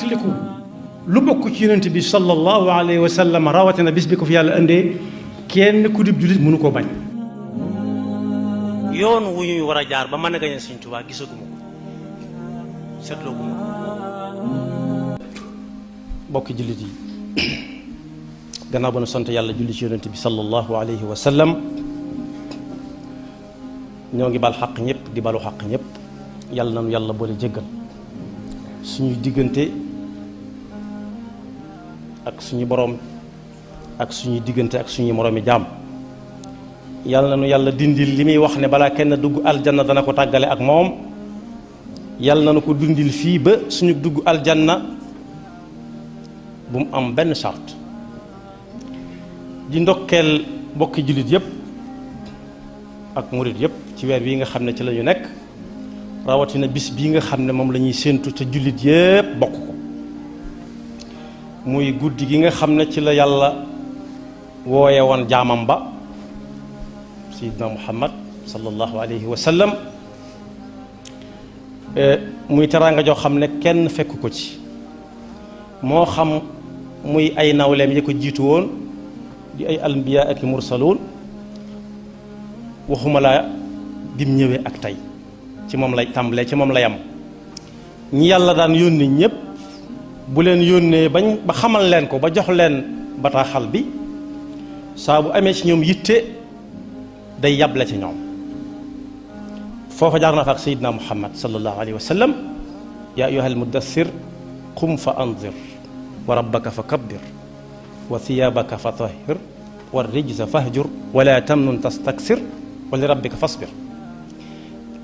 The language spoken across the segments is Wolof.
fàttaliku lu bokk ci yonent bi sallallahu alayhi wa sallam rawatina bis bi ko fi yàlla indee kenn ku dib jullit mënu koo bañ. yoon wu ñuy war a jaar ba mën a gañe Sëñ Tuubaa gisaguma ko seetlooguma ko. bokki jullit yi gannaaw ba nu sant yàlla julli ci yonent bi sallallahu alayhi wa sallam ñoo ngi bal xaq ñëpp di balu xaq ñëpp yàlla nanu yàlla boole jéggal suñuy diggante ak suñu boroom ak suñuy diggante ak suñuy moroomi jaam. yàlla na nu yàlla dindil li muy wax ne balaa kenn dugg aljanna dana ko tàggale ak moom yàlla na nu ko dindil fii ba suñu dugg aljanna bu mu am benn charte. di ndokkeel bokki jullit yëpp ak murit yëpp ci weer bii nga xam ne ci la ñu nekk rawatina bis bii nga xam ne moom la ñuy séentu te jullit yëpp bokk ko muy guddi gi nga xam ne ci la yàlla wooye woon jaamam ba Seydina Muhammad sallallahu alayhi wa sallam muy teraanga joo xam ne kenn fekk ko ci moo xam muy ay nawleem yi ko jiitu woon di ay anbiya ak i mursaloon waxuma la dim ñëwee ak tey ci moom lay tàmbalee ci moom lay am ñi yàlla daan yónni ñëpp bu leen yónnee bañ ba xamal leen ko ba jox leen bataaxal bi saa bu amee ci ñoom yitte day yàble ci ñoom foofa jaar na fa ak Seydina Muhammad sallallahu alayhi wa sallam yaa ayyuha almuddathir qum fa anzir wa rabbaka fa kabbir wa thiyabaka fa tahhir wa rijza fahjur wala tamnun tastaksir wa li rabbika fasbir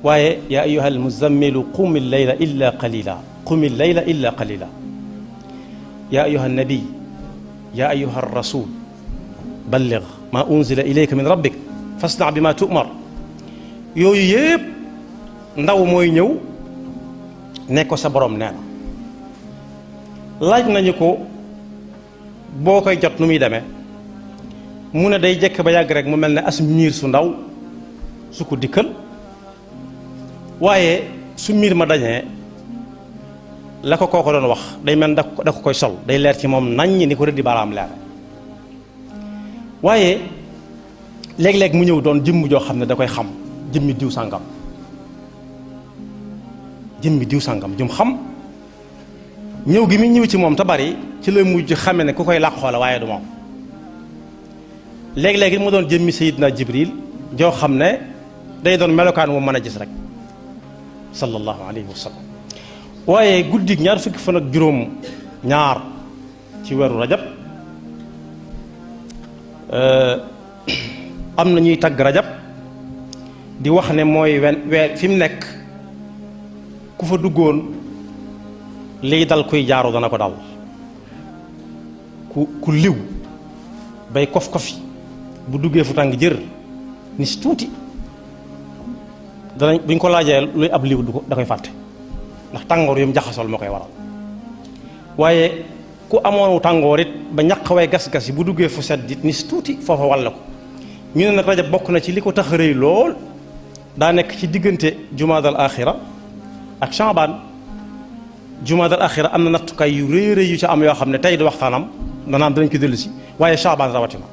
waaye yaa ayyuha almuzammilu qum illayla illa qalila qum illayla illa qalila yaa ayyuha nabi yaa ayyuha rasul balligh ma unzila ilayka min rabbik fasna bi ma tu'mar yooyu yëpp ndaw mooy ñëw ne ko sa borom nee na laaj nañu ko boo koy jot nu muy demee mu ne day jekk ba yàgg rek mu mel ne as miir su ndaw su ko dikkal waaye su miir ma dañee la ko kooko doon wax day mel da ko koy sol day leer ci moom naññ ni ko rëddi baaraam leer waaye léeg-léeg mu ñëw doon jëmm joo xam ne da koy xam jëmmi diw sàngam jum xam ñëw gi mi ñëw ci moom te bari ci la mujj xame ne ku koy làqoo la waaye du moom léeg-léeg mu doon jëmmi Seydina Jibril joo xam ne day doon melokaan wu mën a gis rek sallallahu alayhi wa sallam waaye guddig ñaar fukki fan ak juróom ñaar ci weeru rajab am na ñuy tagg rajab di wax ne mooy weer fi mu nekk ku fa duggoon liy dal kuy jaaru dana ko dal ku liw bay kof-kofi bu duggee fu tàng jër ni si tuuti danañ buñ ko laajee luy ab liw du ko da koy fàtte ndax tàngoor yu mu jaxasool moo koy waral waaye ku amoon tàngoor it ba ñaqawee gas-gas yi bu duggee fu sedd it ni si tuuti foofa walla ko ñu ne nag rajab bokk na ci li ko tax a rëy lool daa nekk ci diggante jumaadal axira ak Shaabaan jumaadal axira am na nattukaay yu rëy rëy yu ci am yoo xam ne tey di waxtaanam danaam danañ ko dellu si waaye Shaabaan rawatina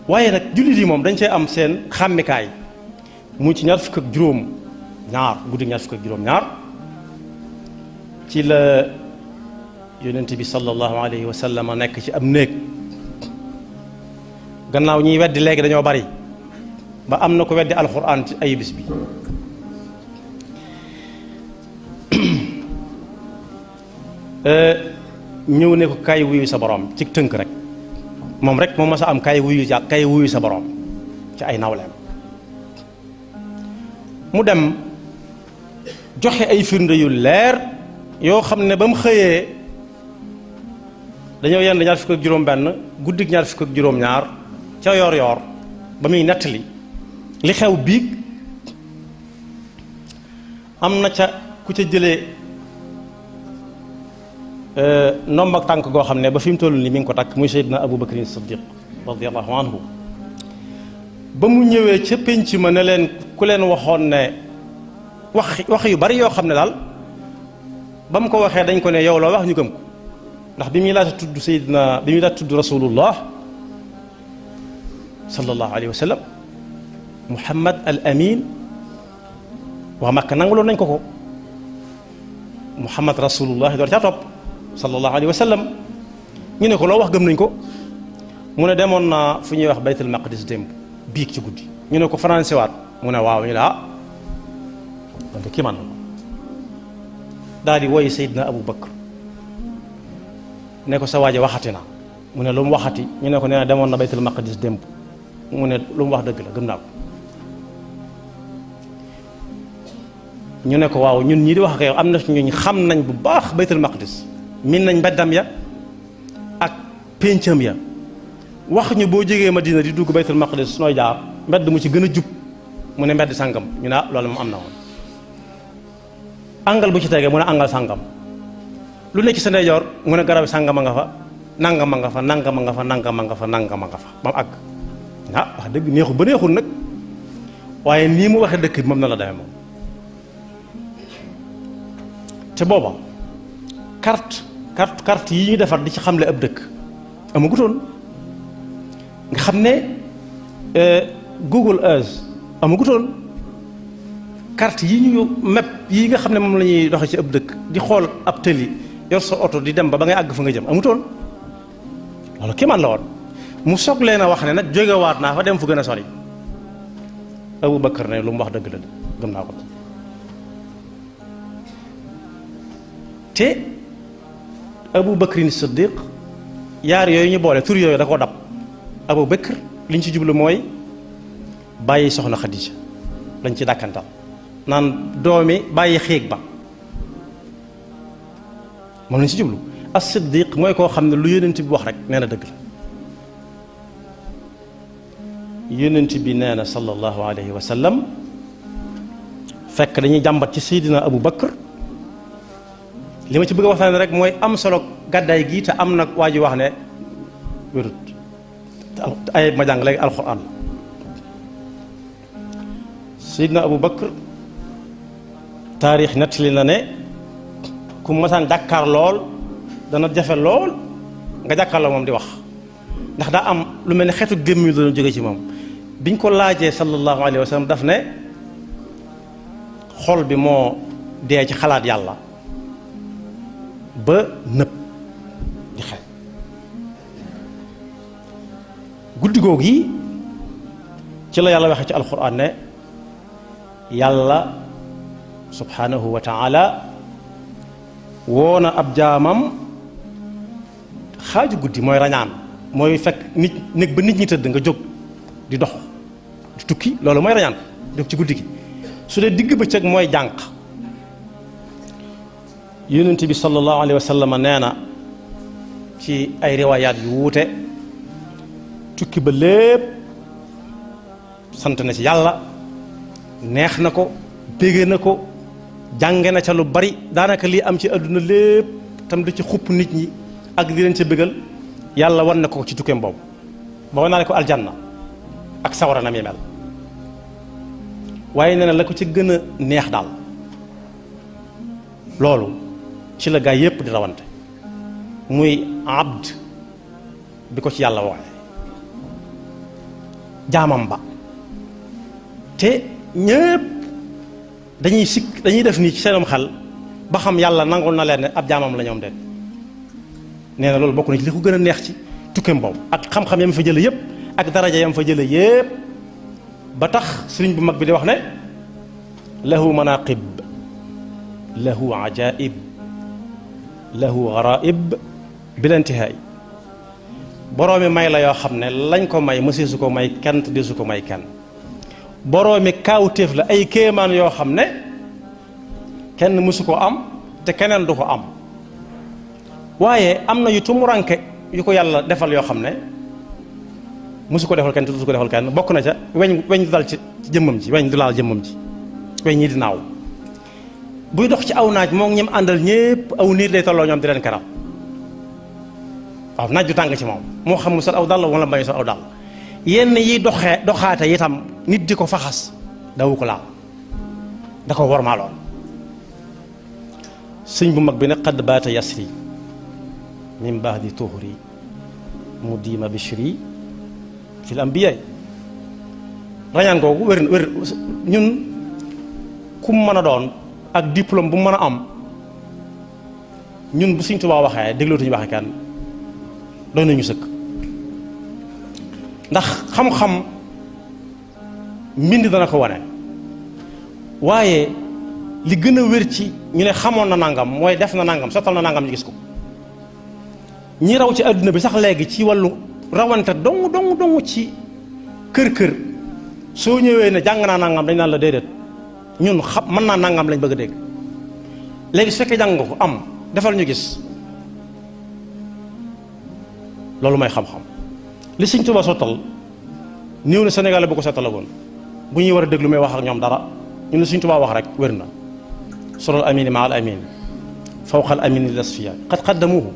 waaye nag jullit yi moom dañ cee am seen xàmmikaay muy ci ñaar fukk ak juróom ñaar guddi ñaar fukk ak juróom ñaar ci la yonent bi sallallahu alayhi wa sallam nekk ci am néeg gannaaw ñiy weddi léegi dañoo bari ba am na ko weddi alxuraan ci ay bis bi ñëw ne ko kaay wuyu sa borom ci tënk rek moom rek moom ma sa am kaay wuyu sa borom ci ay nawleem mu dem joxe ay firnde yu leer yoo xam ne ba mu xëyee dañoo yenn ñaar fukk ak juróom benn guddik ñaar fukk ak juróom ñaar ca yoor yoor ba muy nettali li xew biig am na ca ku ca jëlee ndomb ak tànk goo xam ne ba fi mu toll nii mi ngi ko takk muy Seydina Abu Bakrin Siddiq radiyallahu anhu ba mu ñëwee ca pénc ma ne leen ku leen waxoon ne wax yu bari yoo xam ne daal ba mu ko waxee dañ ko ne yow loo wax ñu gëm ko ndax bi muy laata tudd Seydina bi muy laata tudd rasulullah sallallahu alayhi wa sallam Muhammad al Amin waa Makka nanguloon nañ ko Muhammad rasulullah door caa topp sallallahu alayhi wa sallam ñu ne ko loo wax gëm nañ ko mu ne demoon naa fu ñuy wax baytul maqdis démb biig ci guddi ñu ne ko français waat mu ne waaw ñu ne wante kii man daal di woy Seydina Abu Bakr ne ko sa waaje waxati na mu ne lu mu waxati ñu ne ko nee na demoon na baytul maqdis démb mu ne lu mu wax dëgg la gëm naa ko ñu ne ko waaw ñun ñii di wax ak yow am na ñu xam nañ bu baax baytul maqdis min nañ mbeddam ya ak péncam ya wax ñu boo jógee Madina di dugg baytul maqdis nooy jaar mbedd mu ci gën a jub mu ne mbedd sàngam ñu ne loolu moom am na woon angal bu ci tegee mu ne angal sàngam lu nekk ci sa ndeyjoor mu ne garab sàngama nga fa nangama nga fa nangama nga fa nangama nga fa nangama nga fa ba mu àgg wax dëgg neexul ba neexul nag waaye nii mu waxee dëkk bi moom na la demee moom te booba carte yi ñu defar di ci xamle ab dëkk amagutoon nga xam ne Google Earth amagutoon carte yi ñu map yi nga xam ne moom la ñuy doxe ci ab dëkk di xool ab tëli yor sa oto di dem ba ngay àgg fa nga jëm amutoon loolu kéemaan la woon mu soog leen a wax ne nag jógewaat naa fa dem fu gën a sori Abu Bakar ne lu mu wax dëgg la gëm naa ko te Abu Bakrin Siddiq yaar yooyu ñu boole tur yooyu da koo dab Abu Bakr li ñu ci jublu mooy bàyyi soxna Xadija lañ ci dàkkantal naan doomi bàyyi xiig ba moom lañ ci jublu as-Siddiq mooy koo xam ne lu yonent bi wax rek nee na dëgg la yonent bi nee na sallallahu alayhi wa sallam fekk dañuy jàmbat ci Seydina Abu Bakr li ma ci bëgg a waxtaane rek mooy am solo gàddaay gi te am nag waa ji wax ne wérut ay ma jàng léegi alxuraan Seydina Abu Bakr taarix nettali na ne ku masaan jàkkaar lool dana jafe lool nga jàkkaarloo moom di wax ndax daa am lu mel ne xeetu gémmiñ doon jóge ci moom biñ ko laajee sallallahu alayhi wa sallam daf ne xol bi moo dee ci xalaat yàlla ba nëb di xel guddi googu yi ci la yàlla waxee ci alxuraan ne yàlla subhanahu wa taala woona ab jaamam xaaju guddi mooy rañaan mooy fekk nit nekk ba nit ñi tëdd nga jóg di dox di tukki loolu mooy rañaan jóg ci guddi gi su dee digg bëccëg mooy jànq yonent bi sallallahu alayhi wa sallam nee na ci ay riwaayaat yu wuute tukki ba lépp sant na ci yàlla neex na ko bége na ko jànge na ca lu bari daanaka lii am ci àdduna lépp tam da ci xupp nit ñi ak di leen ca bégal yàlla wan na ko ci tukkeem boobu ba wan naa ne ko aljanna ak sawara na mi mel waaye nee na la ko ci gën a neex daal loolu ci la gaay yépp di rawante muy abd bi ko ci yàlla wooye jaamam ba te ñépp dañuy def nii ci seenum xel ba xam yàlla nangul na leen ne ab jaamam la ñoom de nee na loolu bokk na ci li ko gën a neex ci tukkeem boobu ak xam-xam yam fa jële yépp ak daraja yam fa jële yépp ba tax sëriñ bu mag bi di wax ne lahu manaqib lahu ajaib lahu garaib bila intihaay boroomi may la yoo xam ne lañ ko may mësee su ko may kenn te desu ko may kenn boroomi kaawteef la ay kéemaan yoo xam ne kenn mësu ko am te keneen du ko am waaye am na yu tumuranke yu ko yàlla defal yoo xam ne mësu ko defal kenn te du ko defal kenn bokk na ca weñ du dal ci jëmmam ji weñ du laal jëmmam ji weñ ñi di naaw buy dox ci aw naaj moo ngi ñem àndal ñépp aw niir lay tolloo ñoom di leen karam waaw naaj du tàng ci moom moo xam mu sol aw dàll wala bañu sol aw dàll yenn yi doxaate itam nit di ko faxas dawu ko laal da ko wormaaloon sëñ bu mag bi ne qad baata yasri min baadi tuhri mu diima bishri fil ambiyaay rañaan googu wér ñun ku mu mën a doon ak diplôme bu mu mën a am ñun bu Sëñ Tuubaa waxee déglootuñu waxe kenn doy nañu sëkk ndax xam-xam mbind dana ko wane waaye li gën a wér ci ñu ne xamoon na nangam mooy def na nangam sottal na nangam ñu gis ko ñi raw ci àdduna bi sax léegi ci wàllu rawante dong ci kër soo ñëwee ne jàng naa nangam dañ naan la déedéet ñun xam mën naa nangam lañ bëgg a dégg léegi su fekkee jàng nga ko am defal ñu gis loolu mooy xam-xam li Sëñ Tuubaa sottal néew na Sénégal bu ko sottalagoon bu ñuy war a déglu may wax ak ñoom dara ñun li Sëñ Tuubaa wax rek wér na solal amini ma al amin fawqa al amini l asfiya qad qaddamuhu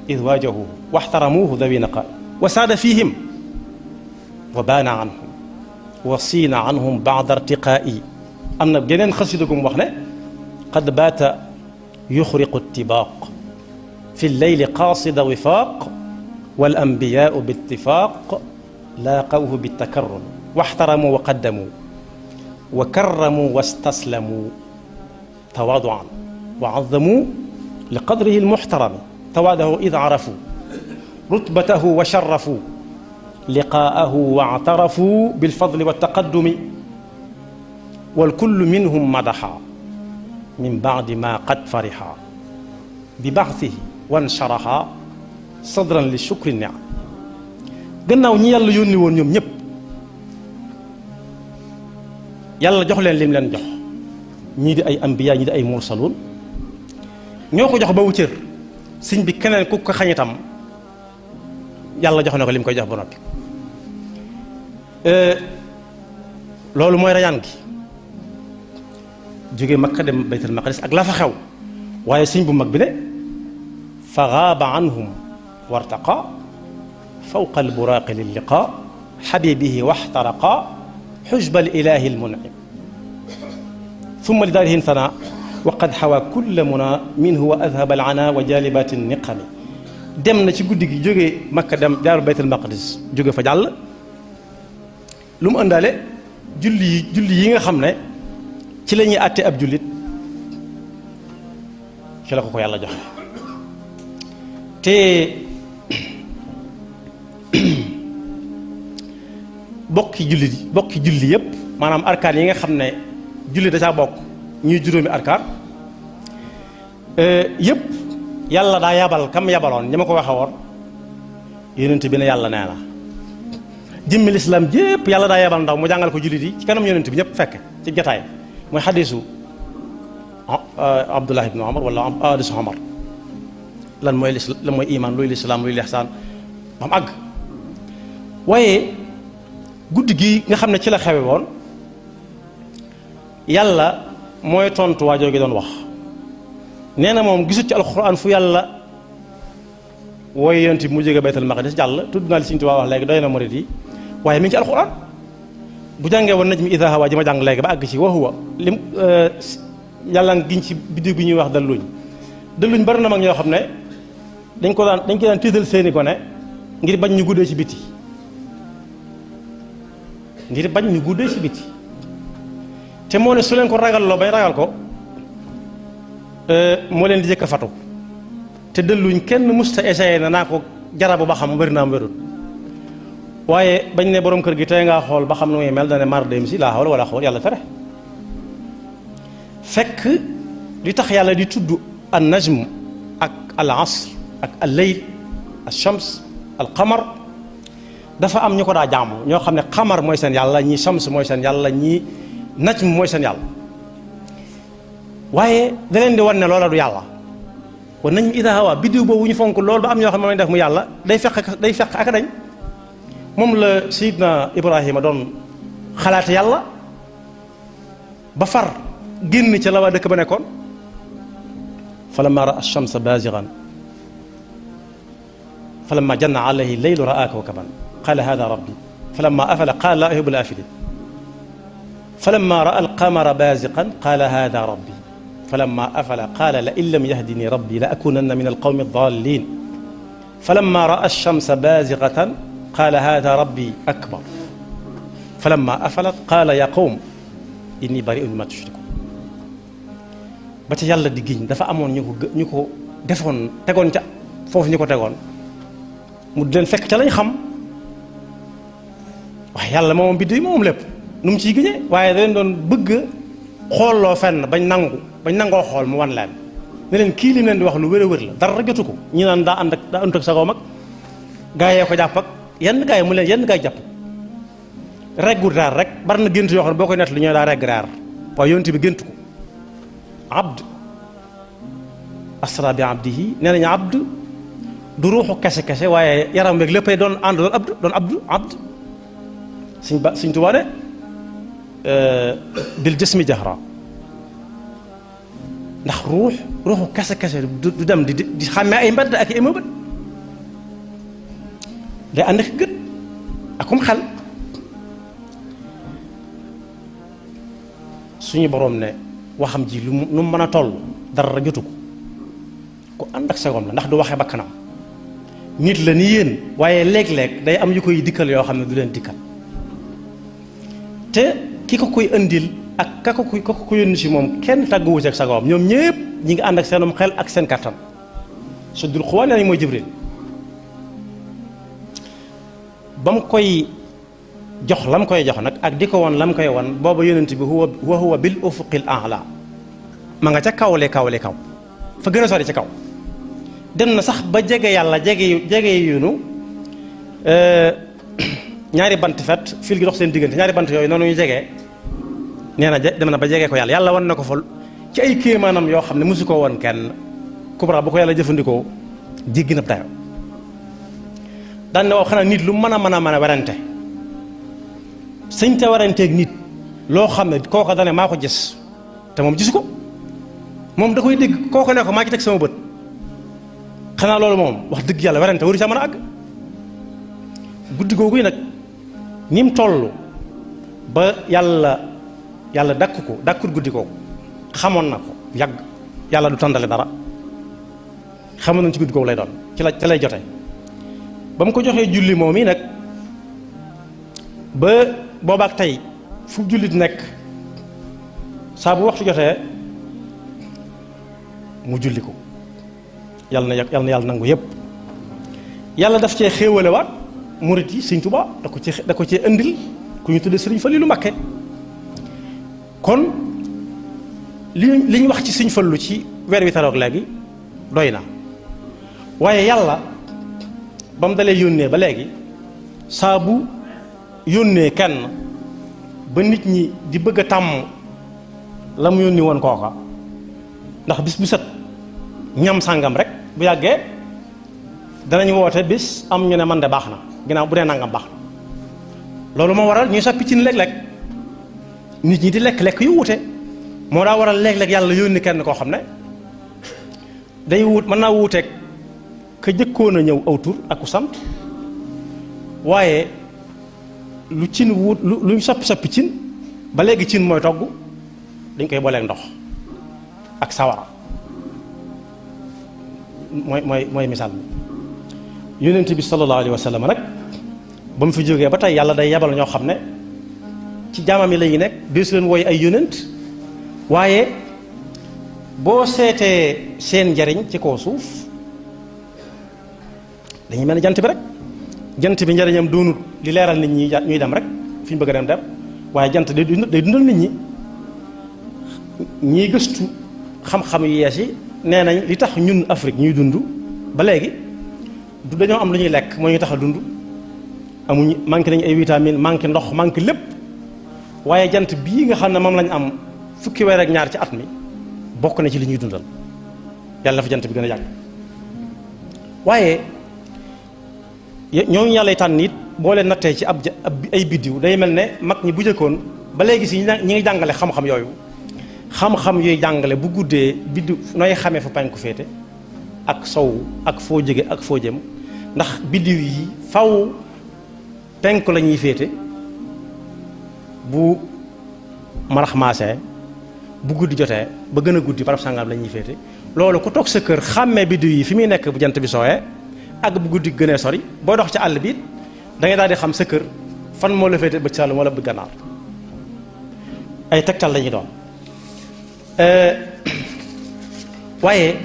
id waajahuhu waxtaramuhu dawi naqa wa saada fihim wa baana anhum wa siina anhum baada irtiqaa'i am na geneen xasida gu mu wax ne qad baata yuxriqu ittibaaq fi lleyli qaasida wifaaq wal anbiyaau bi ittifaaq laaqawhu bi takarrum waxtaramu wa qaddamu wa karramu wastaslamu tawaaduan wa azzamu li qadrihi almuxtarami tawaadahu id arafu rutbatahu wa sharrafu liqaahu wa actarafu bilfadli waltaqaddumi walkullu minhum madaxa min bacdi ma qad farixa bi baxsihi wansharaxa sadran li shukri niam gannaaw ñi yàlla yónni woon ñoom ñëpp yàlla jox leen lim leen jox ñii di ay ambiya ñii di ay mursaluun ñoo ko jox ba wu cër sëñ bi keneen ku ko xañ itam yàlla jox na ko lim koy jox ba noppi loolu mooy rayaan gi jóge Makka dem Baytul Maqdis ak la fa xew waaye sëñ bu mag bi ne fa gaaba anhum wartaqa fawqa alburaaqi lilliqa xabibihi waxtaraqa xujba alilahi almunim summa li daarihin sana wa qad xawa kulla muna minhu wa adhaba alana wa jalibat niqami dem na ci guddi gi jóge Makka dem jaaru Baytul Maqdis jóge fa jàll lu mu ëndaale julli yi nga xam ne ci la ñuy àtte ab jullit ci la ko yàlla joxe te bokki julli yépp maanaam arkaan yi nga xam ne julli da caa bokk ñuy juróomi arkaan yépp yàlla daa yabal kam yabaloon ñi ma ko waxe woon yonent bi ne yàlla nee na jëmmi lislaam jépp yàlla daa yabal ndaw mu jàngal ko jullit yi ci kanam yonent bi ñëpp fekk ci jataay mooy xadiisu Abdullah ibn Omar wala hadiisu Omar lan mooy iman luy lislaam luy lihsaan ba mu àgg waaye guddi gi nga xam ne ci la xewe woon yàlla mooy tontu waajoo gi doon wax nee na moom gisut ci alxuraan fu yàlla wooy yonent bi mu jóge Baytul Maqdis jàll tudd naa li Sëñ Tuubaa wax léegi doy na murit yi waaye mi ngi ci alxuraan bu jàngee woon najmi idaa hawaa ji ma jàng léegi ba àgg ci wa huwa lim yàlla giñ ci biddiw bi ñuy wax dëlluñ bari na mag ñoo xam ne dañ ko daan tiital seeni gone ngir bañ ñu guddee ci biti te moo ne su leen ko ragalloo bañ ragal ko moo leen di jëkk a fatu te dëlluñ kenn musta essayé na naa ko jarabu ba xam wér naam wérul waaye bañ ne borom kër gi tey ngaa xool ba xam ne muy mel dane mar dem si laa xawla wala xawla yàlla tere fekk li tax yàlla di tudd an najm ak al asr ak al layl al shams al qamar dafa am ñu ko daa jaamu ñoo xam ne qamar mooy seen yàlla ñii shams mooy seen yàlla ñii najm mooy seen yàlla waaye da leen di wan ne loola du yàlla wa najm idaa hawaa biddiw boobu ñu fonk loolu ba am ñoo xam ne mooy def mu yàlla day fekk ak dañ moom la Seydina Ibrahima doon xalaate yàlla ba far génn ca la waa dëkk ba nekkoon falamma raa ash-shamsa baazighan falamma janna alayhi laylu raa kawkaban qaala haadha rabbi falamma afala qaala laa uhibbul aafiliin falamma raa al-qamara baazighan qaala haadha rabbi falamma afala qaala la in lam yahdini rabbi la akunanna min alqawmi aldallin falamma raa alchamsa bazighatan qaala hada rabbi akbar falamma afalat qaala ya qawm inni bari'un mimma tushrikun. ba ca yàlla di giñ dafa amoon ñu ko defoon tegoon ca foofu ñu ko tegoon mu di leen fekk ca lañ xam waaye yàlla moom biddi moom lépp nu mu ciy giñee waaye da leen doon bëgg xoolloo fenn bañ nangoo xool mu wan leen ne leen kii li leen di wax lu wér a wér la dara jotu ko ñi naan daa ànd ak sagoom ak gaa yee ko jàpp ak yenn gaa yi mu leen yenn gaa yi jàpp reggu reer rek bari na gént yoo xam ne boo koy nett li ñooy daa regg reer waaye yonent bi gént ko abd asra bi abdihi nee nañu abd du ruuxu kese waaye yaram beeg léppay doon ànd doon abd suñ Tuubaa ne bil jismi jahra ndax ruuxu kese du dem di xàmmee ay mbedd ak immeuble day ànd ak gët akum xel suñu boroom ne waxam ji lu mu mën a toll dara jotu ko ku ànd ak sagoom la ndax du waxee bakkanam nit la ni yéen waaye léeg-léeg day am yu koy dikkal yoo xam ne du leen dikkal te ki ko koy indil ak ka ko yónni si moom kenn tàgguwu ci ak sagoom ñoom ñëpp ñi ngi ànd ak seenum xel ak seen kattan suddul xuwaa nee nañ mooy Jibril ba mu koy jox la mu koy jox nag ak di ko won la mu koy won booba yonent bi huwa bil ufuqil a'la ma nga ca kaw fa gën a sori ci kaw dem na sax ba jege yàlla jege yunu ñaari bant fet fil gi dox seen diggante ñaari bant yooyu noonu ñu jegee nee na dem na ba jege ko yàlla wan na ko fa ci ay kéemaanam yoo xam ne mosu ko woon kenn kubra bu ko yàlla jëfandikoo jéggi na dayo daan ne waaw xanaa nit lu mën a werante sëñ te waranteeg nit loo xam ne kooka dane maa ko gis te moom gisu ko moom da koy dégg kooka ne ko maa ci teg sama bët xanaa loolu moom wax dëgg yàlla werante waru ca mën a àgg guddi googu nag ni mu toll ba yàlla dakkut guddi googu xamoon na ko yàgg yàlla du tàndale dara xamoon nañ ci guddi googu lay doon ci lay jote ba mu ko joxee julli moom yi nag ba boobaak tey fu jullit nekk saa bu waxtu jotee mu julli ko yàlla na yàlla nangu yépp yàlla daf cee xéewale waat murit yi Sëñ Tuubaa da ko cee indil ku ñu tuddee Sëriñ Fallilu Mbakke kon li ñu wax ci Sëñ Fallu ci weer wi taroog léegi doy na waaye yàlla ba mu dalee yónnee ba léegi saa bu yónnee kenn ba nit ñi di bëgg a tàmm la mu yónni woon kooka ndax bis bu set ñam sàngam rek bu yàggee danañ woote bis am ñu ne man de baax na ginnaaw bu dee nangam baax na loolu moo waral ñuy soppi cin léeg-léeg nit ñi di lekk yu wute moo daa waral léeg-léeg yàlla yónni kenn koo xam ne day mën naa wuuteeg ka jëkkoon a ñëw aw tur ak ku sant waaye lu cin wut luñ soppi cin ba léegi cin mooy togg dañ koy booleeg ndox ak sawara mooy misaal bi yonent bi sallallahu alayhi wa sallam nag ba mu fi jógee ba tey yàlla day yabal ñoo xam ne ci jaamam yi lañuy nekk deesu leen wooy ay yonent waaye boo seetee seen njariñ ci kaw suuf dañuy mel ne jant bi rek jant bi njariñam doonut li leeral nit ñi ñuy dem rek fi ñu bëgg a dem waaye jant day dundal nit ñi ñiy gëstu xam-xam yu yees yi nee nañ li tax ñun Afrique ñuy dund ba léegi du dañoo am lu ñuy lekk moo ñuy tax a dund amuñu manqué nañu ay vitamine manqué ndox manqué lépp waaye jant bii nga xam ne moom lañ am fukki weer ak ñaar ci at mi bokk na ci li ñuy dundal yàlla fa jant bi gën a yàgg waaye ñooñu yàlla tànn it boo leen nattee ci ay biddiw day mel ne mag ñi bu jëkkoon ba léegi si ñi ngi jàngale xam-xam yooyu xam-xam yooyu jàngale bu guddee biddiw nooy xamee fa penku féete ak sow ak foo jóge ak foo jëm ndax biddiw yi faw penku la ñuy féete bu marax maasee bu guddi jotee ba gën a guddi barab sàngam la ñuy féete loolu ku toog sa kër xàmmee biddiw yi fi muy nekk bu jant bi sooyee ak bu guddi gënee sori boo dox ci àll bi it da ngay daal di xam sa kër fan moo la féete bëj saalum wala bëj gànnaar ay tegtal la ñuy doon waaye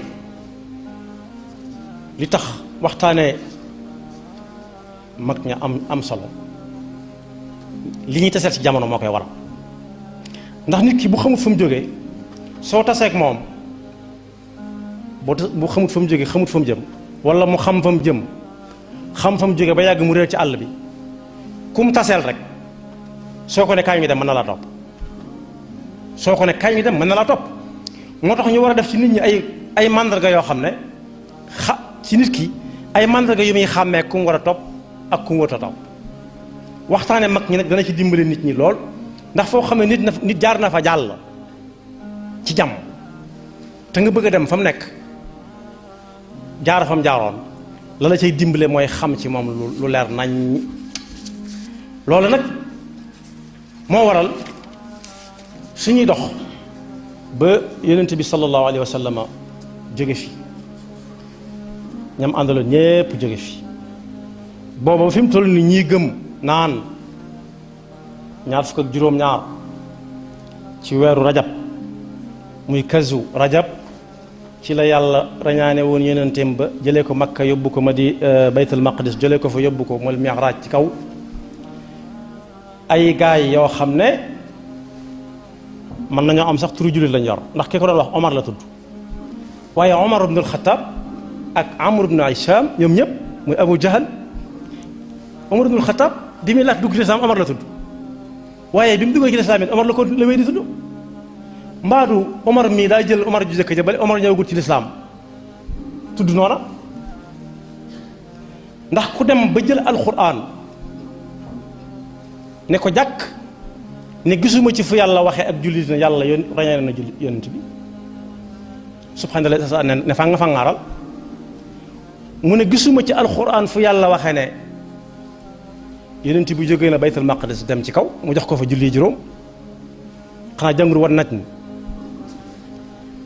li tax waxtaanee mag ña am solo li ñuy taseel ci jamono moo koy waral ndax nit ki bu xamut fa mu jógee soo taseeg moom bu xamut fa mu jógee xamut fa mu jëm wala mu xam fa mu jëm xam fa mu jógee ba yàgg mu réer ci àll bi ku mu taseel rek soo ko ne kaay mi dem mën na laa topp soo ko ne kaay mi dem mën na laa topp moo tax ñu war a def ci nit ñi ay mandarga yoo xam ne ci nit ki ay mandarga yu muy xàmmee ku mu war a topp ak ku mu war a topp waxtaane mag ñi nag dana ci dimbali nit ñi lool ndax foo xam ne nit jaar na fa jàll ci jàmm te nga bëgg a dem fa mu nekk jaar fa mu jaaroon la la cay dimbale mooy xam ci moom lu leer nañ loolu nag moo waral suñuy dox ba yonent bi sallallahu alayhi wa sallam jóge fi ñam àndaloon ñépp jóge fi booba fi mu toll ni ñii gëm naan ñaar fukk ak juróom-ñaar ci weeru rajab muy kazu rajab ci la yàlla rañaane woon yonenteem ba jëlee ko makka yóbbu ko baytul maqdis jëlee ko fa yóbbu ko mooy mi'raaj ci kaw ay gaay yoo xam ne mën nañoo am sax turu jullit lañ yor ndax ki ko doon wax Omar la tudd waaye Omar ibn al-Khattab ak Amr ibn Hisham ñoom ñëpp muy Abu Jahal Omar ibn al-Khattab bi muy laat dugg ci lislaam Omar la tudd waaye bi mu duggee ci lislaam it Omar la wéy di tudd mbaadu Omar mii daa jël Omar ju jëkk ja ba Omar ñëwagut ci lislaam tudd noona ndax ku dem ba jël alquran ne ko jàkk ne gisuma ci fu yàlla waxee ak jullit na yàlla rañee na jullit yonent bi subhanallah sa ne fa nga fangaaral mu ne gisuma ci alquran fu yàlla waxee ne yonent bi jógee na baytul maqdis dem ci kaw mu jox ko fa julli juróom xanaa jàngur war naj ni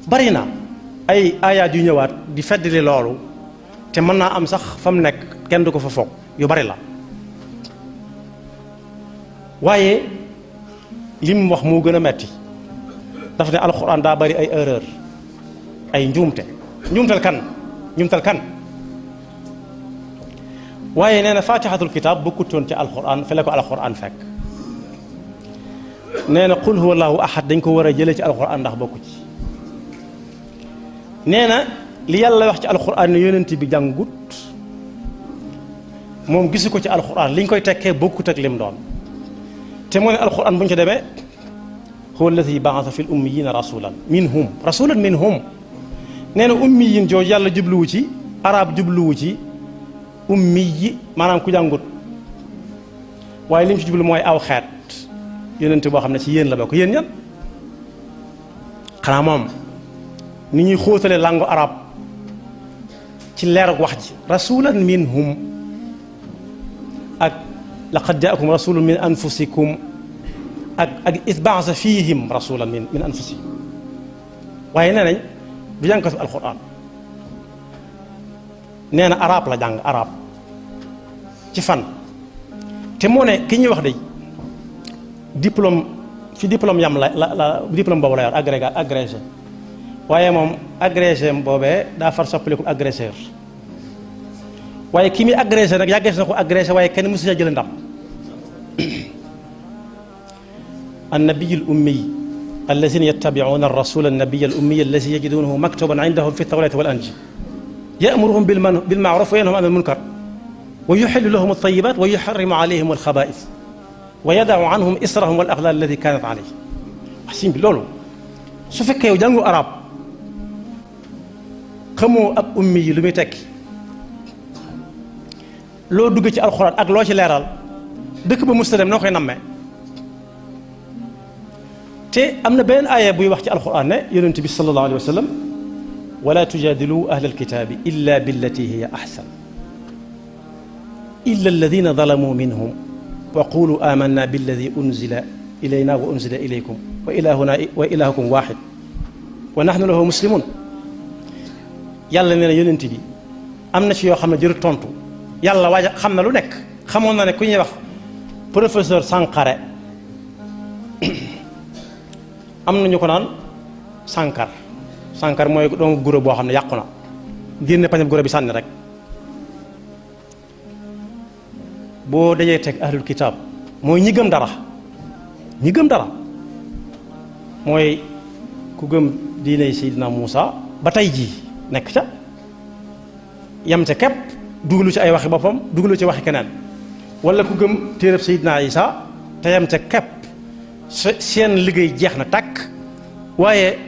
bari na ay aayaat yu ñëwaat di feddali loolu te mën naa am sax fa mu nekk kenn du ko fa foog yu bari la waaye li mu wax moo gën a metti daf ne alxuraan daa bari ay erreur ay njuumtal kan waaye nee na faatixatul kitaab bokkutoon ci alxuraan fi la ko alxuraan fekk nee na qul huwa allahu ahad dañ ko war a jëlee ci alxuraan ndax bokku ci nee na li yàlla wax ci alxuraan ne yonent bi jàngut moom gisu ko ci alxuraan liñ koy tekkee bokkut ak lim doon te moo ne alxuraan bu ñu ci demee huwa alladi baasa fi l ummiyina rasulan minhum nee na ummiyin jooju yàlla jubluwu ci arab jubluwu ci ummi yi maanaam ku jàngut waaye li mu ci jublu mooy aw xeet yonent boo xam ne ci yéen la bokk yéen ñan xanaa moom ni ñuy xóotale langue arab ci leerug wax ji rasulan minhum ak laqad jaakum rasulun min anfusikum ak isbaasa fihim rasulan min anfusihim waaye nee nañ du jàng ko fi alquran nee na arab la jàng arab ci fan te moo ne ki ñuy wax de diplôme fi diplôme yam la diplôme boobu la yor agrégé waaye moom agrégé boobee daa far soppaliku agresseur waaye ki muy agrégé nag yàggees na ko agrégé waaye kenn mësu jël ndam النبي الأمي الذين يتبعون الرسول النبي الأمي الذي يجدونه مكتوبا عندهم في التوراة والإنجيل يأمرهم بالمعروف وينهاهم عن المنكر ويحل لهم الطيبات ويحرم عليهم الخبائث ويدع عنهم إسرهم والأغلال التي كانت عليه حسين بلولو su fekkee yow jàngu arab xamoo ab ummi yi lu muy tekki loo dugg ci alxuraan ak loo ci leeral dëkk ba musta dem noo koy nammee te am na beneen aaya buy wax ci alxuraan ne yonent bi sallallahu alayhi wa sallam wala tujadilu ahla alkitaabi illa billati hiya ahsan illa alladina zalamu minhum wa qulu amanna billadi unzila ilayna wa unzila ilaykum wa ilahuna wa ilahukum wahid wa nahnu lahu muslimun yàlla nee na yonent bi am na ci yoo xam ne jërë tontu yàlla waaja xam na lu nekk xamoon na ne ku ñuy wax professeur Sankharé am nañu ko naan Sankar mooy doomu guro boo xam ne yàqu na génne pañam guro bi sànni rek boo dajee teg ahlul kitaab mooy ñi gëm dara mooy ku gëm diiney Seydina Muusa ba tey jii nekk ca yam ca képp dugalu ci ay waxi boppam dugalu ci waxi keneen wala ku gëm téereb Seydina Isa te yam ca képp seen liggéey jeex na tàkk waaye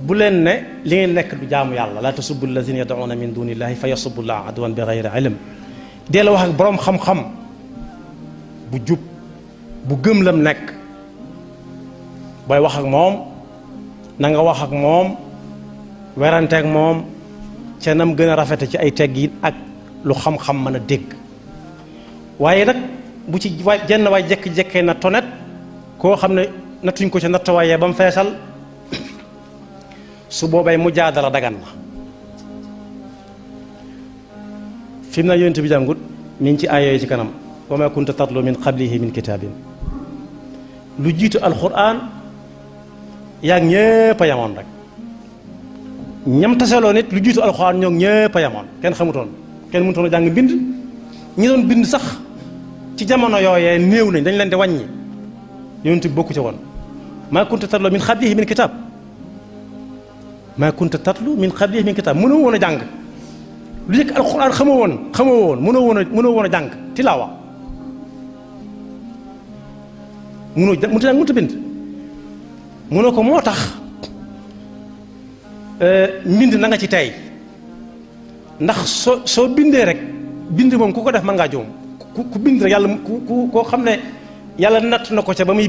bu leen ne li ngeen nekk du jaamu yàlla laa tasubbu allazina yad'una min dunillahi fa yasubbu llaha adwan bi ghayri ilm dee la wax ak boroom xam-xam bu jub bu gëm lam nekk booy wax ak moom na nga wax ak moom werante ak moom ca nam gën a rafete ci ay teggiin ak lu xam-xam mën a dégg waaye nag bu ci jenn waay jekki-jekkee na tonet koo xam ne nattuñ ko ca nattawaayee ba mu feesal su boobay mu jaadala dagan na fi mu na yonent bi jàngut mi ngi ci aaya ci kanam wa ma kunta tatlu min qablihi min kitaabin lu jiitu alquran yaag ñëpp a yamoon rek ñam taseloo nit lu jiitu alquran ñoom ñëpp a yamoon kenn xamutoon kenn mënutoon a jàng bind ñi doon bind sax ci jamono yooyee néew nañ dañ leen di wàññi yonent bi bokku ca woon ma kunta tatlu min qablihi min kitaab ma kunta tatlu min qablihi min kitaab mënoo woon a jàng lu njëkk alquran xamoo woon mënoo woon a jàng tilaawa mënut a bind mënoo ko moo tax mbind na nga ci tey ndax soo bindee rek bind moom ku ko def mën ngaa joom ku bind rek yàlla ku koo xam ne yàlla natt na ko ca ba muy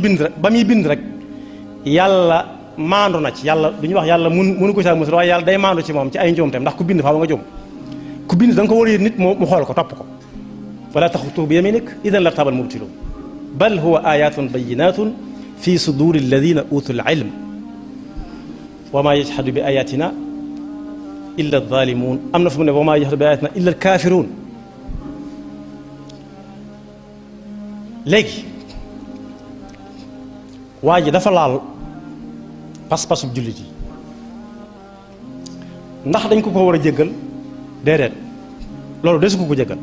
bind rek yàlla maandu na ci yàlla du ñuy wax yàlla mënu ko saa musal waaye yàlla day maandu ci moom ci ay njoomteem ndax ku bind faaw nga joom ku bind da nga ko war a yéen nit mu xool ko topp ko wala taxutuhu bi yaminik idan la tabal mubtilun bal huwa ayatun bayinatun fi suduri alladina utul ilm wa ma yajhadu bi ayatina illa alzalimun am na fu mu ne wa ma yajhadu bi ayatina illa alkafirun léegi waa ji dafa laal pas-pasu jullit yi ndax dañ ko war a jéggal déedéet loolu desu ko jéggal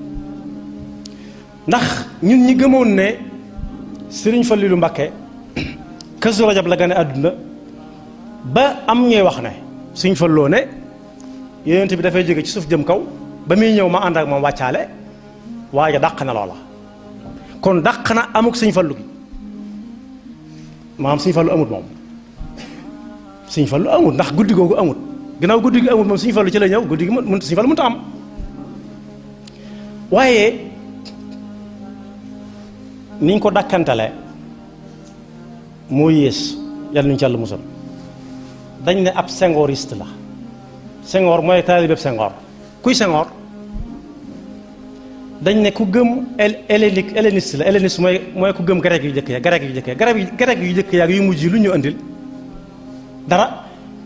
ndax ñun ñi gëmoon ne Sëriñ Fallilu Mbakke Kazu Rajab la gane àdduna ba am ñuy wax ne Sëriñ Falloo ne Yonent bi dafay jóge ci suuf jëm kaw ba muy ñëw ma ànd ak moom wàccaale waaye dàq na loola kon dàq na amuk Sëriñ Fallu gi maanaam Sëriñ Fallu amut moom Sëriñ Fallu amut ndax guddi googu amut ginnaaw guddi gi amut moom Sëriñ Fallu ci la ñëw guddi gi mën Sëriñ Fallu mënut a am waaye niñ ko dakkantale moo yées yàlla nuñu ci Yàlla musal dañ ne ab senghoriste la Senghor mooy taalibeb Senghor kuy Senghor dañ ne ku gëm helléniste la helléniste mooy ku gëm grec yu jëkk ya grec yu jëkk ya yu mujj lu ñu andil dara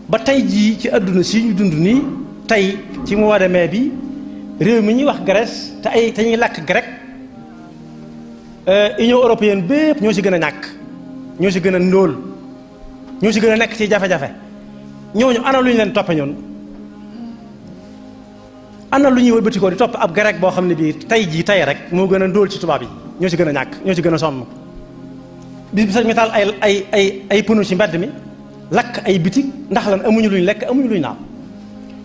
ba tey jii ci àdduna si ñu dund nii tey ci mois de mai bi réew mi ñuy wax Grèce te ñuy làkk grec Union européenne bépp ñoo ci gën a ñàkk ñoo ci gën a ndóol ñoo ci gën a nekk ci jafe-jafe ñooñu ana lu ñu leen toppe ñoon ana lu ñuy wëlbatikoo di topp ab grec boo xam ne bii tey rek moo gën a ndóol ci tubaab yi ñoo ci gën a ñàkk ñoo ci gën a sonn bis bi sax ñu taal ay pneu ci mbedd mi lakk ay bitig ndax lan amuñu luñ lekk amuñu luñ naan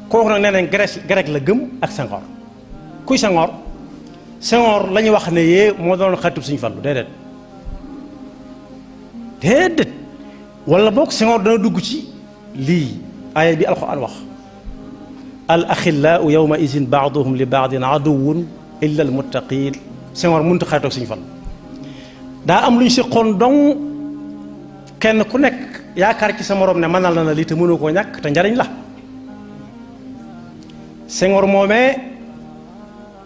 kooku nag nee nañ grec la gëm ak Senghor kuy Senghor la ñuy wax ne yee moo doon xaritub Sëriñ Fallu déedéet wala boog Senghor dana dugg ci lii aaya bi alxuraan wax al axillaau yawma idin baaduhum li baadin aduwun illa al muttaqin Senghor mënut a xaritoog Sëriñ Fallu daa am lu ñu siqoon dong kenn ku nekk yaakaar ci sa morom ne mënal na la lii te mënoo koo ñàkk te njariñ la Senghor moomee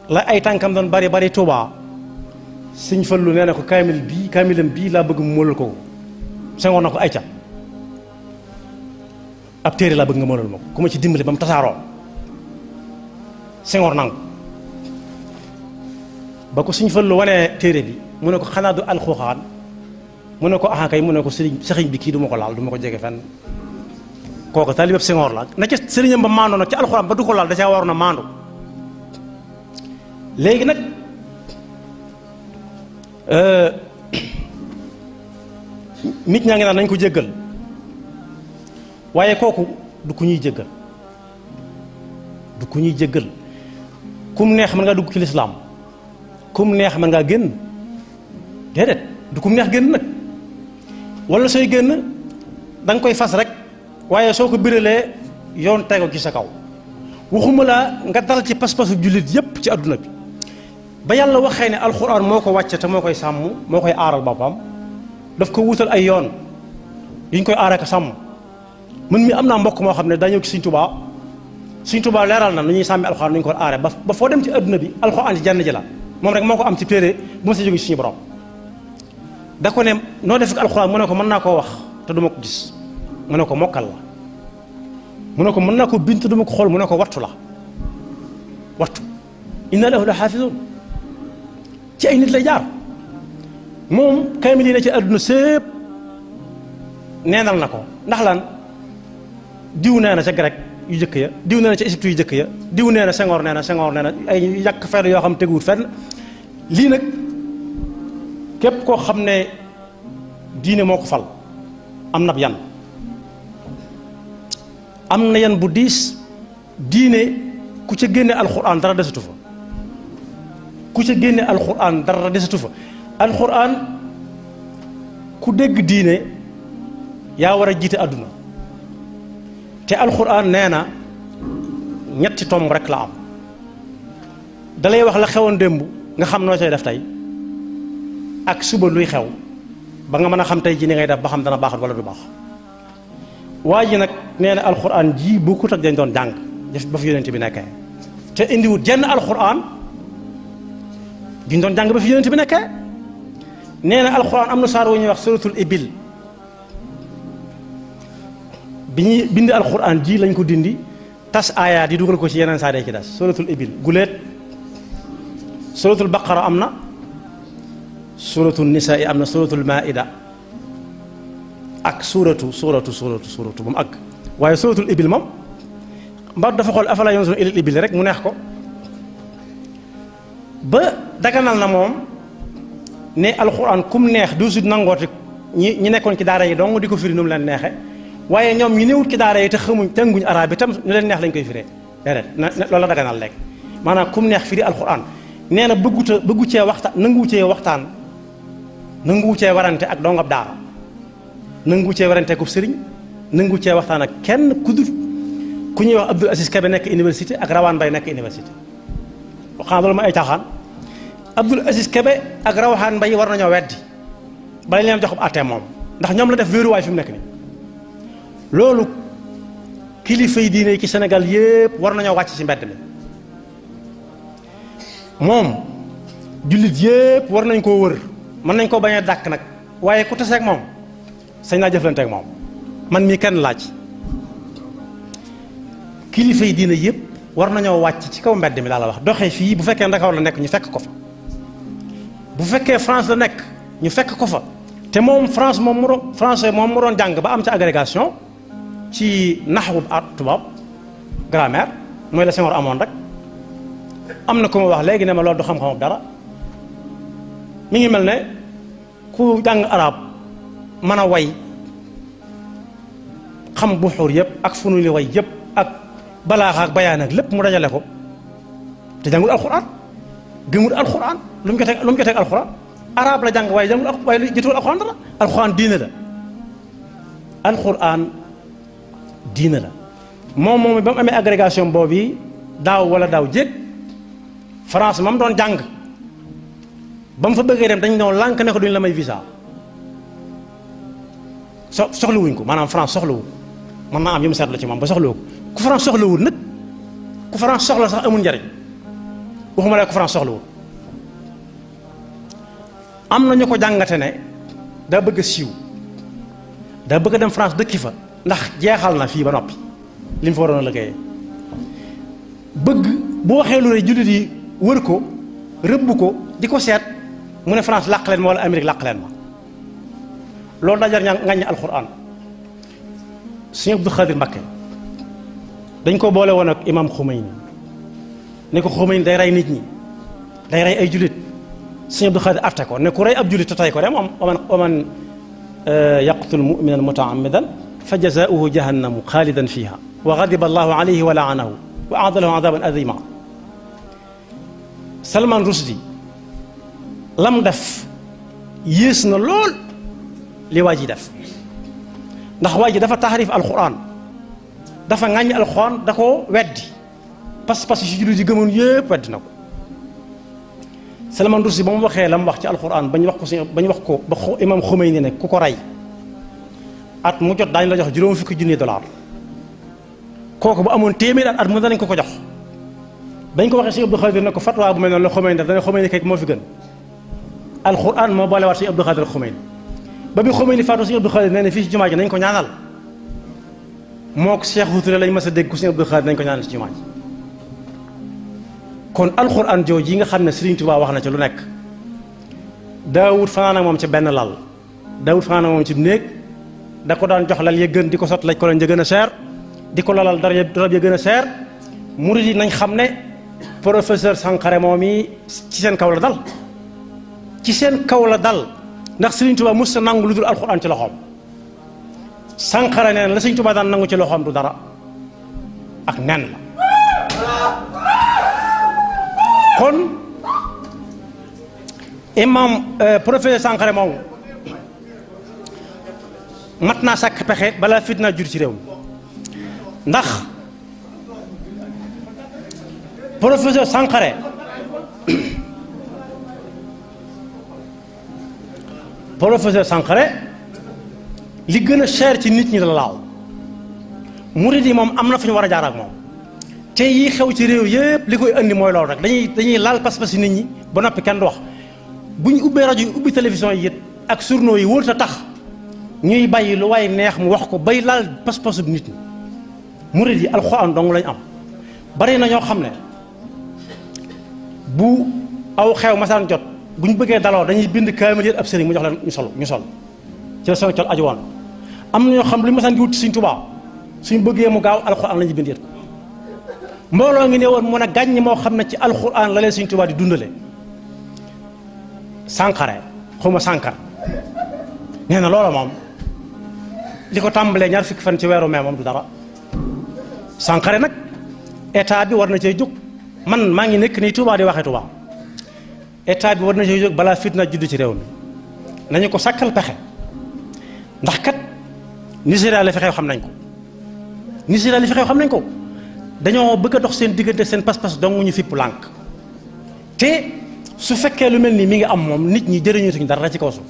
la ay tànkam doon bari Tuubaa Sëriñ Fallu nee na ko kaamilam bii laa bëgg mu molal ko Senghor na ko ayca ab téere laa bëgg nga mënal ma ko ku ma ci dimbali ba mu tasaaroo. Senghor nangu ba ko suñ Fallu wanee téere bi mu ne ko xanaa du alxuraan mu ne ko ah kay mu ne ko sëriñ bi kii du ma ko laal du ma ko jege fenn. kooku taalibeb Senghor la na ca sëriñam ba maandoo nag ci alxuraan ba du ko laal da caa waroon a maandu. léegi nag nit ñaa ngi naan nañ ko jéggal waaye kooku du ku ñuy jéggal du ku ñuy jéggal kum neex mën ngaa dugg ci lislaam kum neex mën ngaa génn déedéet du kum neex génn nag wala sooy génn da nga koy fas rek waaye soo ko biralee yoon tego ci sa kaw waxuma laa nga dal ci pas-pasu jullit yépp ci adduna bi ba yàlla waxee ne alxuraan moo ko wàcce te moo koy sàmm moo koy aaral boppam daf ko wutal ay yoon yuñ koy aaree ko sàmm man mi am naa mbokk moo xam ne daa ñëw ci Sëñ Tuubaa leeral na nu ñuy sàmmi alxuraan nu ñu ko aaree ba foo dem ci adduna bi alxuraan ci jann ji la moom rek moo ko am ci téere bu ma sa jóge ci suñu borom da ko ne noo def ak alxuraan mu ne ko mën naa koo wax te du ma ko gis mu ne ko mokkal la mu ne ko mën naa ko bind te du ma ko xool mu ne ko wattu la wattu inna lahu la xaafizuun ci ay nit lay jaar moom kaamil yi ne ci adduna sépp neenal na ko ndax lan diw nee na ca grec yu jëkk ya diw nee na ca Égypte yu jëkk ya diw nee na Senghor nee na ay yàq fenn yoo xam teguwut fenn lii nag képp koo xam ne diine moo ko fal am na yan am na yan bu diis diine ku ca génne alxuraan dara desatu fa ku ca génne alxuraan dara desatu fa alxuraan ku dégg diine yaa war a jiite àdduna te alxuraan nee na ñetti tomb rek la am dalay wax la xewoon démb nga xam noo cay def tey ak suba luy xew ba nga mën a xam tey ji ni ngay def ba xam dana baax wala du baax waa ji nag nee na alxuraan ji bokkut ak dañ doon jàng ba fi yonent bi nekkee te indiwut jenn alxuraan diñ doon jàng ba fi yonent bi nekkee nee na alxuraan am na saar wu ñuy wax suratul ibil bi ñuy bind alxuraan ji lañ ko dindi tas aayaat yi dugal ko ci yeneen saar yi ci des suratul ibil guleet suratul baqara am na suratul nisaa yi am na suratul maida ak suuratu ba mu àgg waaye suratul ibil moom mbar dafa xool afala yanzuruna ilal ibil rek mu neex ko ba daganal na moom ne alxuraan kum neex du sut nangooti ñi nekkoon ci daara yi dong di ko firi nu mu leen neexe waaye ñoom ñi newut ci daara yi te xamuñ tënguñ arab bi tam ñu leen neex lañ koy firee déedéet loolu la daganal léegi maanaam kum neex firi alxuraan nee na bëggu cee waxtaan nanguwu cee warante ak dongab daara nanguwu cee warante ku sëriñ nanguwu cee waxtaan ak kenn ku dul ku ñuy wax Abdul Aziz Kebe nekk université ak Rawaan Bay nekk université xanaa loolu ma ay caaxaan Abdul Aziz Kebe ak Rawaan Bay war nañoo weddi bala leen jox àttee moom ndax ñoom la def wéeruwaay fi mu nekk nii loolu kilifa yi diine ci Sénégal yépp war nañoo wàcc ci mbedd mi moom jullit yépp war nañ koo wër mën nañ koo bañ a dàkk nag waaye ku taseeg moom sañ naa jëflanteeg moom man mii kenn laaj kilifa yi diine yépp war nañoo wàcc ci kaw mbedd mi laa la wax doxee fii bu fekkee Ndakaaru la nekk ñu fekk ko fa bu fekkee France la nekk ñu fekk ko fa te moom français moom mu doon jàng ba am ca agrégation ci naxwu tubaab grammaire mooy la Senghor amoon rek am na ku ma wax léegi ne ma loolu du xam-xamu dara mi ngi mel ne ku jàng arab mën a way xam buxuur yëpp ak fu nu li way yëpp ak balaax ak bayaan ak lépp mu dajale ko te jàngul alxuraan gëmul alxuraan lu mu jotee alxuraan arab la jàng waaye jàngul waaye jotul alxuraan dara alxuraan diine la alxuraan diine la moom ba mu amee agrégation boobu daaw wala daaw jéeg France moom doon jàng ba mu fa bëggee dem dañ ñëw lànk ne ko duñ la may visa soxlawuñ ko maanaam France soxlawu man naa am yu mu seetlu ci moom ba soxlawu ko ku France soxlawul nag ku France soxla sax amul njariñ waxuma la ku France soxlawul am na ñu ko jàngate ne daa bëgg a siiw daa bëgg a dem France dëkki fa ndax jeexal na fii ba noppi li mu fa waroon a liggéeyee bëgg bu waxee lu rëy jullit yi wër ko rëbb ko di ko seet mu ne France làq leen ma wala Amérique làq leen ma loolu daa jar ngañ alxuraan. Sëñ Abdou Khadir Mbacké dañ ko boole woon ak imam Khomeini ne ko Khomeini day rey nit ñi day rey ay jullit Sëñ Abdou Khadir atte ko ne ku rey ab jullit te tey ko dem wa man yaqtul mu'minan mutaammidan fa jazaauhu jahannamu xaalidan fiha wa gadiba allahu alayhi wa laanahu wa aada lahu adaban azima. Salman Rushdie lam def yées na lool li waa ji def ndax waa ji dafa taxarif alquran dafa ŋàññi alquran da ko weddi pas-pas yi si jullit yi gëmoon yëpp weddi na ko. Salman Rushdie ba mu waxee la mu wax ci alquran bañ wax ko ba imam Khomeini ne ku ko rey at mu jot daañu la jox juróom fukki junni dollar kooku bu amoon téeméer at mu danañ ko ko jox. bañ ko waxee Sëñ Abdou Khadir ne ko fatwa bu mel noonu la Khomeini def dana Khomeini kay moo fi gën alquran moo boolewaat Sëñ Abdou Khadir Khomeini ba bi Khomeini faatu Sëñ Abdou Khadir nee na fii ci jumaa ji nañ ko ñaanal moo ko Cheikh Touré lañ mas a dégg ku Sëñ Abdou Khadir nañ ko ñaanal ci jumaa ji. kon alquran jooju yi nga xam ne Serigne Touba wax na ci lu nekk daawut fanaan ak moom ci benn lal daawut fanaan ak moom ci néeg da ko daan jox lal ya gën di ko sot laj ko leen ja gën a seer di ko lalal darab ya gën a seer murid yi nañ xam ne professeur Sankharé moom yi ci seen kaw la dal ci seen kaw la dal ndax Serigne Touba mos a nangu lu dul alxuraan ci loxoom Sankharé nee na la Serigne Touba daan nangu ci loxoom du dara ak nen la. kon imam professeur Sankharé moom mat naa sàkk pexe balaa fitna jur ci réew mi ndax professeur Sankharé li gën a cher ci nit ñi la laal murid yi moom am na fu ñu war a jaar ak moom te yii xew ci réew yëpp li koy andi mooy loolu rek dañuy laal pas-pas yi nit ñi ba noppi kenn du wax bu ñu ubbee rajo yi ubbi télévision yi it ak journaux yi wóor ta tax ñuy bàyyi lu waaye neex mu wax ko bay laal pas-pasu nit ñi murid yi alxuraan dong lañ am. bari na ñoo xam ne bu aw xew masaan jot bu ñu bëggee daloo dañuy bind kaamil yëpp ab sëriñ mu jox leen ñu sol ci la sama col aju woon am na ñoo xam lu ñu masaan di wut ci Sëriñ Tuubaa suñu bëggee mu gaaw alxuraan la ñuy bind yëpp mbooloo ngi ne woon mën a gàññ moo xam ne ci alxuraan la leen Sëriñ Tuubaa di dundale Sankharé xawma Sankar nee na loola moom li ko tàmbalee ñaar fukki fan ci weeru mai moom du dara Sankharé nag état bi war na cay jóg man maa ngi nekk nii Touba di waxee Touba état bi war na cay jóg balaa fitna judd ci réew mi nañu ko sàkkal pexe ndax kat Nigéria li fi xew xam nañ ko Nigéria li fi xew xam nañ ko dañoo bëgg a dox seen diggante seen pas-pas dong ñu fipp lànk te su fekkee lu mel nii mi ngi am moom nit ñi jëriñutuñ dara ci kaw suuf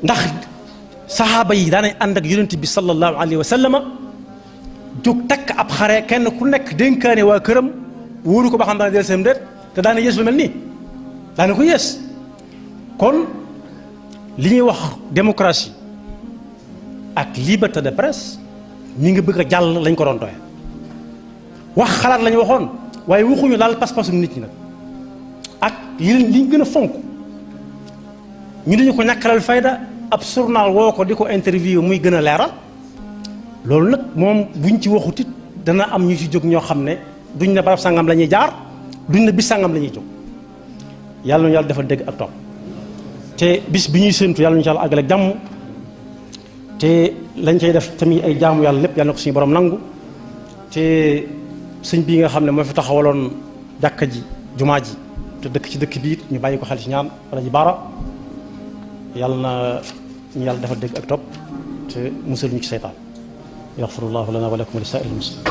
ndax saxaaba yi daanañ ànd ak yonent bi sallallahu alayhi wa sallama jóg takk ab xare kenn ku nekk dénkaane waa këram wóoru ko ba xam dana del seen déet te daana yées lu mel nii daana ko yées kon li ñuy wax démocratie ak liberté de presse mi ngi bëgg a jàll lañ ko doon doye wax xalaat lañu waxoon waaye waxuñu laal pas-pasu nit ñi nag ak liñ gën a fonk ñu dañu ko ñàkkalal fayda ab journal woo ko di ko interview muy gën a leeral loolu nag moom buñ ci waxut it dana am ñu ci jóg ñoo xam ne duñ ne barab sangam la ñuy jaar duñ ne bis sangam la ñuy jóg yàlla nañu yàlla defal dégg ak topp te bis bi ñuy séntu yàlla nañu ci yàlla àggale ak jàmm te lañ cay def tamit ay jaamu yàlla lépp yàlla na ko suñu borom nangu te sëñ bii nga xam ne moo fi taxawaloon jàkka ji jumaa ji te dëkk ci dëkk bii ñu bàyyi ko xel ci ñaan wala ji baara yàlla na ñu yàlla defal dégg ak topp te musal ñu ci seytaan yaxfirullahu lana wa lakum wa li saa'iril muslimin